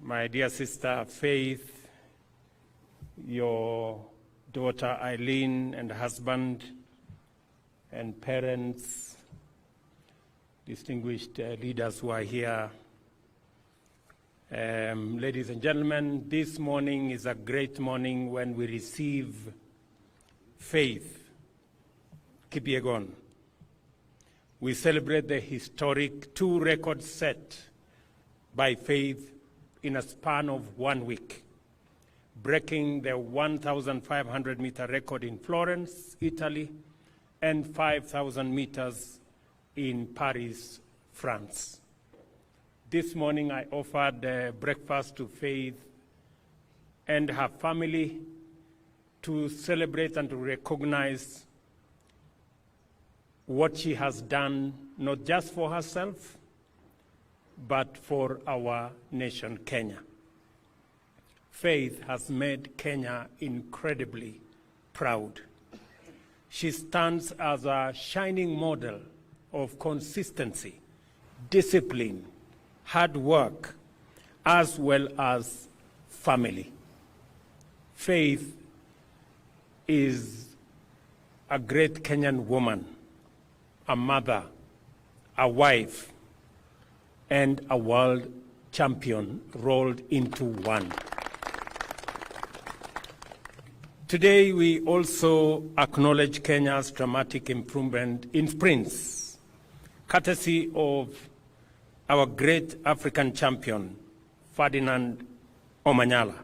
my dear sister Faith, your daughter Eileen, and husband and parents, distinguished leaders who are here. Ladies and gentlemen, this morning is a great morning when we receive Faith Kipyegon. We celebrate the historic 2 records set by Faith in a span of 1 week, breaking the 1,500-meter record in Florence, Italy, and 5,000 meters in Paris, France. This morning I offered breakfast to Faith and her family to celebrate and to recognize what she has done, not just for herself, but for our nation, Kenya. Faith has made Kenya incredibly proud. She stands as a shining model of consistency, discipline, hard work, as well as family. Faith is a great Kenyan woman, a mother, a wife, and a world champion rolled into one. Today, we also acknowledge Kenya's dramatic improvement in sprints, courtesy of our great African champion, Ferdinand Omanyala.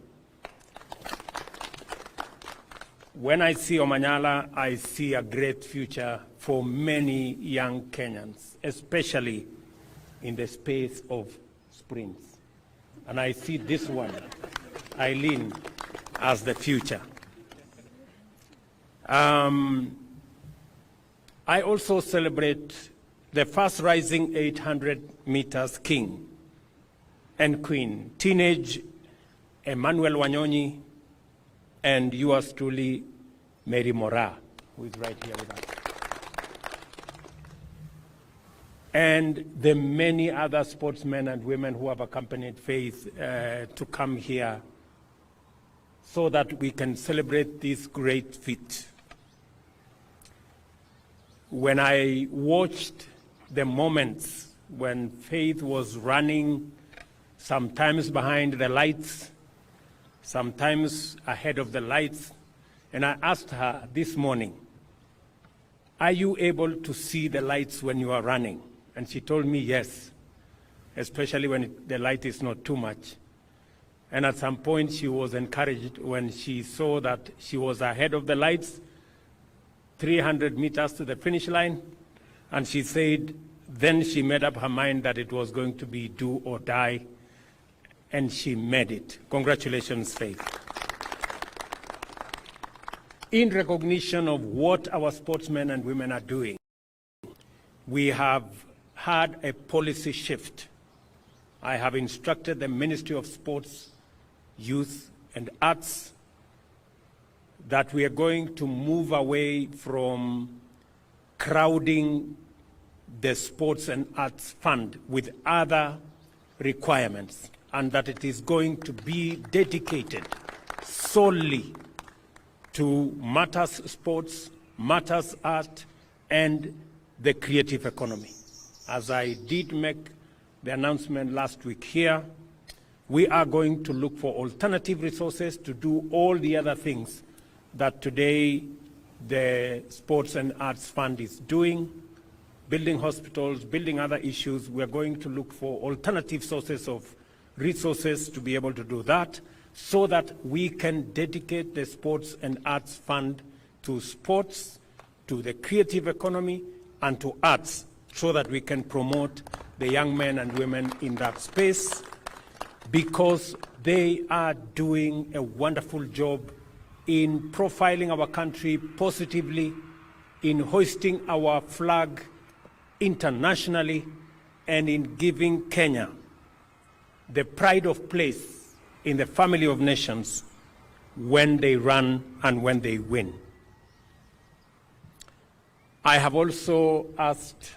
When I see Omanyala, I see a great future for many young Kenyans, especially in the space of sprints. And I see this one, Eileen, as the future. I also celebrate the first rising 800 meters king and queen, teenage Emmanuel Wanyonyi, and yours truly, Mary Mora, who is right here with us. And the many other sportsmen and women who have accompanied Faith to come here so that we can celebrate this great feat. When I watched the moments when Faith was running, sometimes behind the lights, sometimes ahead of the lights, and I asked her this morning, are you able to see the lights when you are running? And she told me yes, especially when the light is not too much. And at some point she was encouraged when she saw that she was ahead of the lights, 300 meters to the finish line, and she said then she made up her mind that it was going to be do or die, and she made it. Congratulations, Faith. In recognition of what our sportsmen and women are doing, we have had a policy shift. I have instructed the Ministry of Sports, Youth and Arts that we are going to move away from crowding the Sports and Arts Fund with other requirements, and that it is going to be dedicated solely to matters sports, matters art, and the creative economy. As I did make the announcement last week here, we are going to look for alternative resources to do all the other things that today the Sports and Arts Fund is doing, building hospitals, building other issues. We are going to look for alternative sources of resources to be able to do that, so that we can dedicate the Sports and Arts Fund to sports, to the creative economy, and to arts, so that we can promote the young men and women in that space, because they are doing a wonderful job in profiling our country positively, in hoisting our flag internationally, and in giving Kenya the pride of place in the family of nations when they run and when they win. I have also asked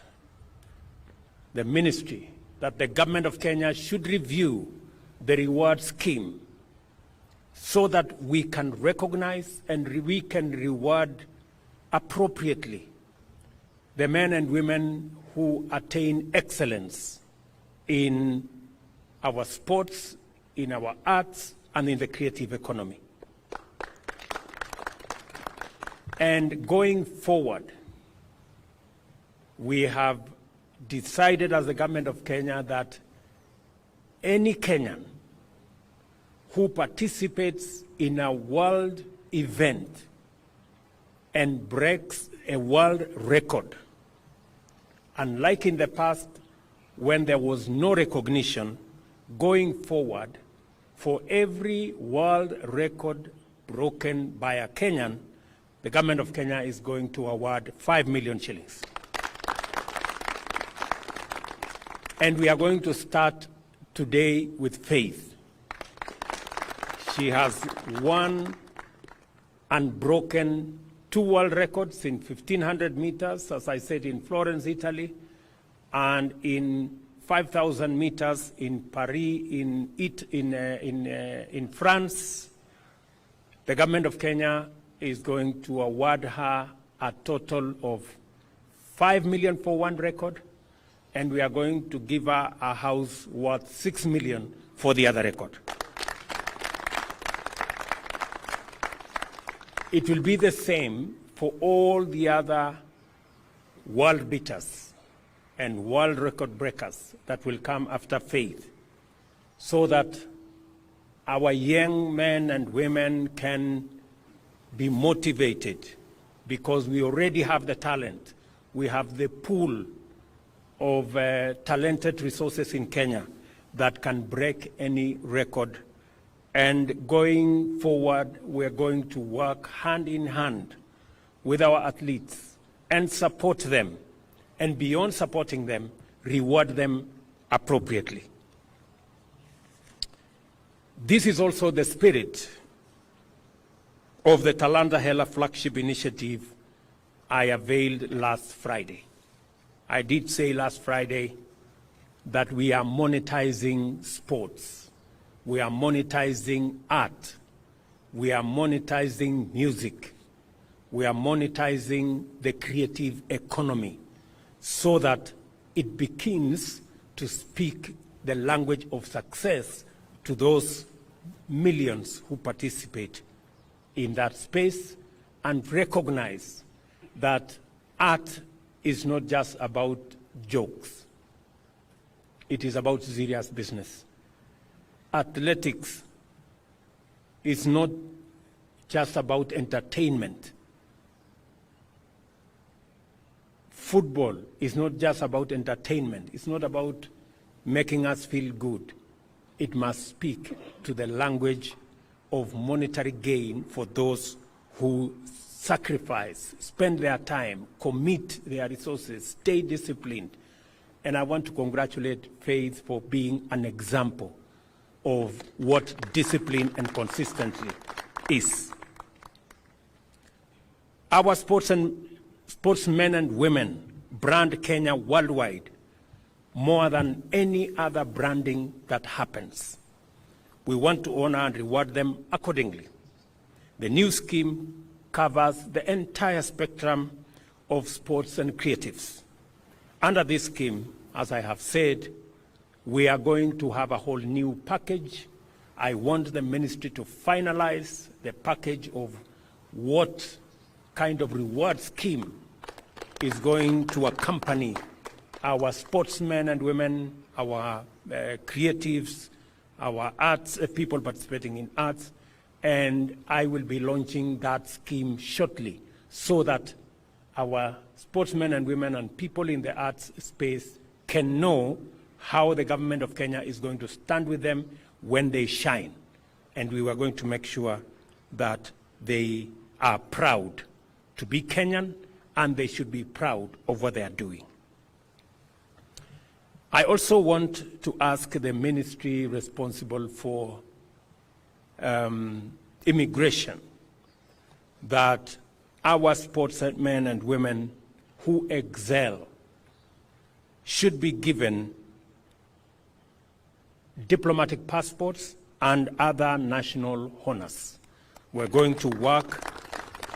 the ministry that the government of Kenya should review the reward scheme so that we can recognize and we can reward appropriately the men and women who attain excellence in our sports, in our arts, and in the creative economy. And going forward, we have decided as the government of Kenya that any Kenyan who participates in a world event and breaks a world record, unlike in the past when there was no recognition, going forward, for every world record broken by a Kenyan, the government of Kenya is going to award 5 million shillings. And we are going to start today with Faith. She has won and broken 2 world records in 1,500 meters, as I said, in Florence, Italy, and in 5,000 meters in Paris, in France. The government of Kenya is going to award her a total of 5 million for one record, and we are going to give her a house worth 6 million for the other record. It will be the same for all the other world beaters and world record breakers that will come after Faith, so that our young men and women can be motivated, because we already have the talent. We have the pool of talented resources in Kenya that can break any record. And going forward, we're going to work hand in hand with our athletes and support them. And beyond supporting them, reward them appropriately. This is also the spirit of the Talanta Hela flagship initiative I availed last Friday. I did say last Friday that we are monetizing sports. We are monetizing art. We are monetizing music. We are monetizing the creative economy so that it begins to speak the language of success to those millions who participate in that space, and recognize that art is not just about jokes. It is about serious business. Athletics is not just about entertainment. Football is not just about entertainment. It's not about making us feel good. It must speak to the language of monetary gain for those who sacrifice, spend their time, commit their resources, stay disciplined. And I want to congratulate Faith for being an example of what discipline and consistency is. Our sportsmen and women brand Kenya worldwide more than any other branding that happens. We want to honor and reward them accordingly. The new scheme covers the entire spectrum of sports and creatives. Under this scheme, as I have said, we are going to have a whole new package. I want the ministry to finalize the package of what kind of reward scheme is going to accompany our sportsmen and women, our creatives, our arts, people participating in arts, and I will be launching that scheme shortly so that our sportsmen and women and people in the arts space can know how the government of Kenya is going to stand with them when they shine. And we were going to make sure that they are proud to be Kenyan, and they should be proud of what they are doing. I also want to ask the ministry responsible for immigration that our sportsmen and women who excel should be given diplomatic passports, and other national honors. We're going to work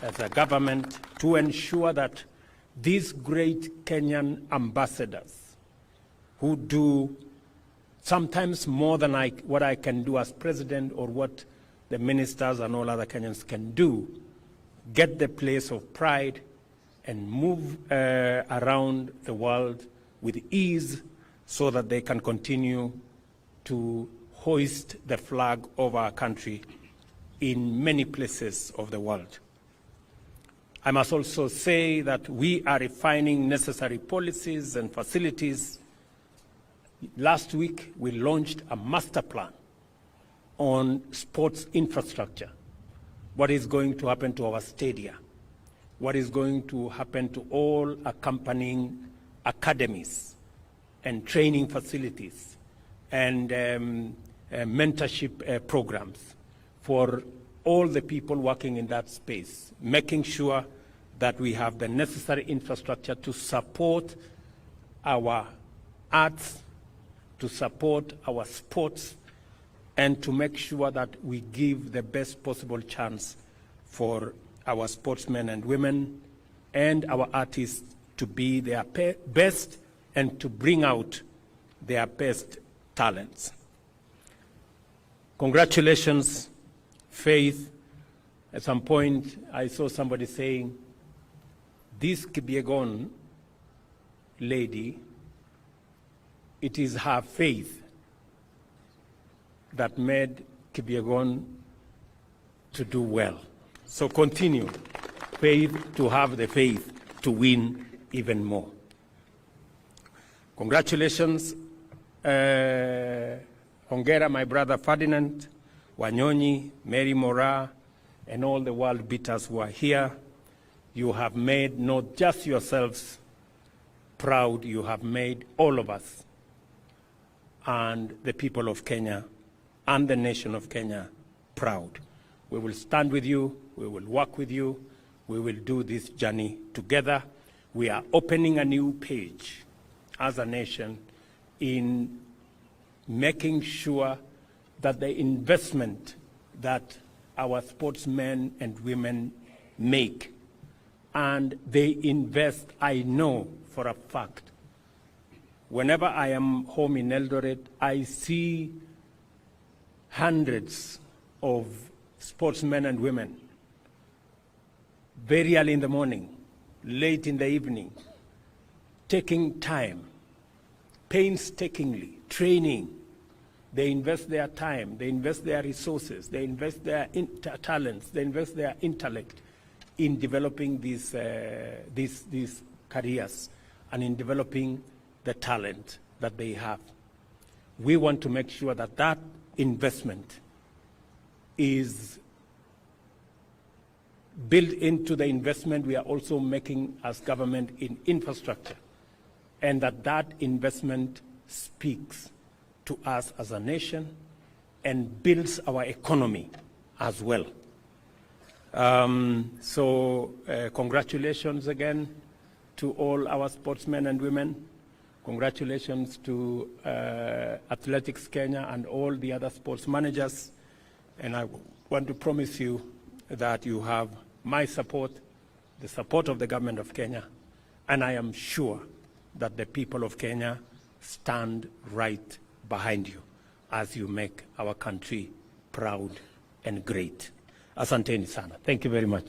as a government to ensure that these great Kenyan ambassadors who do sometimes more than what I can do as president or what the ministers and all other Kenyans can do, get the place of pride and move around the world with ease so that they can continue to hoist the flag of our country in many places of the world. I must also say that we are refining necessary policies and facilities. Last week, we launched a master plan on sports infrastructure. What is going to happen to our stadia? What is going to happen to all accompanying academies and training facilities and mentorship programs for all the people working in that space, making sure that we have the necessary infrastructure to support our arts, to support our sports, and to make sure that we give the best possible chance for our sportsmen and women and our artists to be their best and to bring out their best talents. Congratulations, Faith. At some point, I saw somebody saying, this Kipyegon lady, it is her faith that made Kipyegon to do well. So continue, Faith, to have the faith to win even more. Congratulations, Hongera, my brother Ferdinand, Wanyonyi, Mary Mora, and all the world beaters who are here. You have made not just yourselves proud, you have made all of us and the people of Kenya and the nation of Kenya proud. We will stand with you, we will work with you, we will do this journey together. We are opening a new page as a nation in making sure that the investment that our sportsmen and women make, and they invest, I know for a fact. Whenever I am home in Eldoret, I see hundreds of sportsmen and women very early in the morning, late in the evening, taking time, painstakingly, training. They invest their time, they invest their resources, they invest their talents, they invest their intellect in developing these careers and in developing the talent that they have. We want to make sure that that investment is built into the investment we are also making as government in infrastructure, and that investment speaks to us as a nation and builds our economy as well. Congratulations again to all our sportsmen and women. Congratulations to Athletics Kenya and all the other sports managers. And I want to promise you that you have my support, the support of the government of Kenya, and I am sure that the people of Kenya stand right behind you as you make our country proud and great. Asanteni sana. Thank you very much.